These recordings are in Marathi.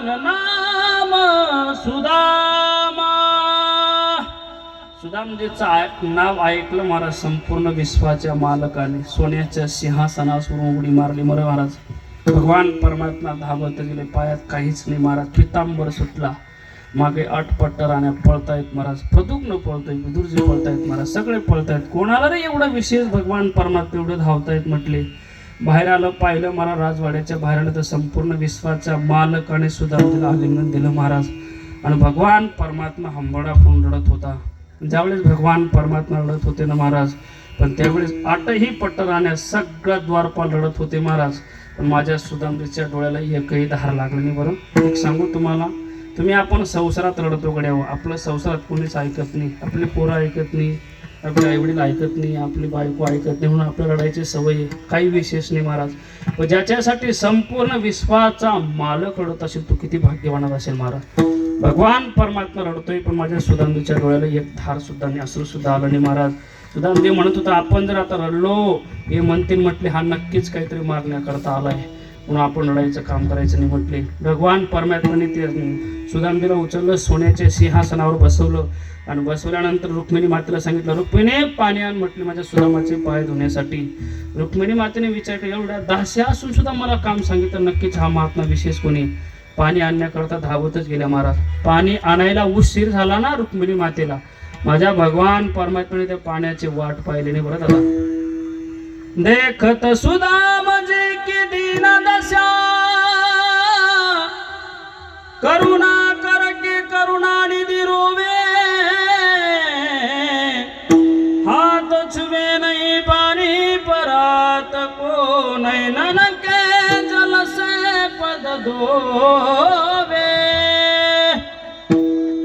भगवान नाम सुदामा. सुदामजीचं नाव ऐकलं महाराज संपूर्ण विश्वाच्या मालकाने सोन्याच्या सिंहासनावरून उडी मारली. मरे महाराज भगवान परमात्मा धावत गेले. पायात काहीच नाही महाराज. पितांबर सुटला. मागे 8 पट्टराण्या पळतायत महाराज. प्रदुग्न पळतोय, विदुरजी पळतायत महाराज. सगळे पळतायत. कोणाला रे एवढा विशेष भगवान परमात्मा एवढे धावतायत म्हटले. बाहेर आलं, पाहिलं महाराज. राजवाड्याच्या बाहेर आलं तर संपूर्ण विश्वाच्या मालकाने सुदामजीला आलिंगन दिलं महाराज. आणि भगवान परमात्मा हंबडा फोन रडत होता. ज्यावेळेस भगवान परमात्मा रडत होते ना महाराज, पण त्यावेळेस 8ही पट्टराण्या सगळ्या द्वारपाल रडत होते महाराज. पण माझ्या सुदामजीच्या डोळ्याला एकही धार लागला नाही. बरं एक सांगू तुम्हाला, तुम्ही आपण संसारात रडतो गड्यावर. आपलं संसारात कोणीच ऐकत नाही. आपली पोरं ऐकत नाही, आपले आईवडील ऐकत नाही, आपली बायको ऐकत नाही, म्हणून आपल्याला रडायची सवय आहे. काही विशेष नाही महाराज. व ज्याच्यासाठी संपूर्ण विश्वाचा मालक रडत असेल तो किती भाग्यवान असेल महाराज. भगवान परमात्मा रडतोय, पण माझ्या सुदामजीच्या डोळ्याला एक धार सुद्धा नाही, अश्रू सुद्धा आलं नाही महाराज. सुदामजी म्हणत होता, आपण जर आता रडलो हे म्हणतील म्हटले हा नक्कीच काहीतरी मारण्याकरता आलाय, म्हणून आपण रडायचं काम करायचं नाही म्हटले. भगवान परमात्माने ते सुदामजीला उचललं, सोन्याच्या सिंहासनावर बसवलं. आणि बसवल्यानंतर रुक्मिणी मातेला सांगितलं, रुक्मिणी पाणी आण म्हटले माझ्या सुदामाचे पाय धुण्यासाठी. रुक्मिणी मातेने विचारलं, एवढ्या दास्या असून सुद्धा मला काम सांगितलं, नक्कीच हा महात्मा विशेष कोणी. पाणी आणण्याकरता धावतच गेल्या महाराज. पाणी आणायला उशीर झाला ना रुक्मिणी मातेला. माझ्या भगवान परमात्म्याने त्या पाण्याची वाट पाहिली नाही. बरं दादा, देखत सुदामजी की दीन दशा, करुणा करके करुणा निधि रोवे, हाथ छुवे नहीं पानी परात को, नैनन के जल से पद धोवे.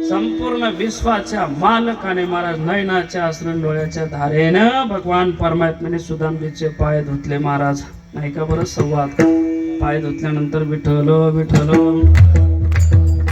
संपूर्ण विश्वाच्या मालकाने महाराज नयनाच्या अश्रू डोळ्याच्या धारेनं भगवान परमात्म्याने सुदामजीचे पाय धुतले महाराज. नाही का बरं संवाद. पाय धुतल्यानंतर विठ्ठल विठ्ठल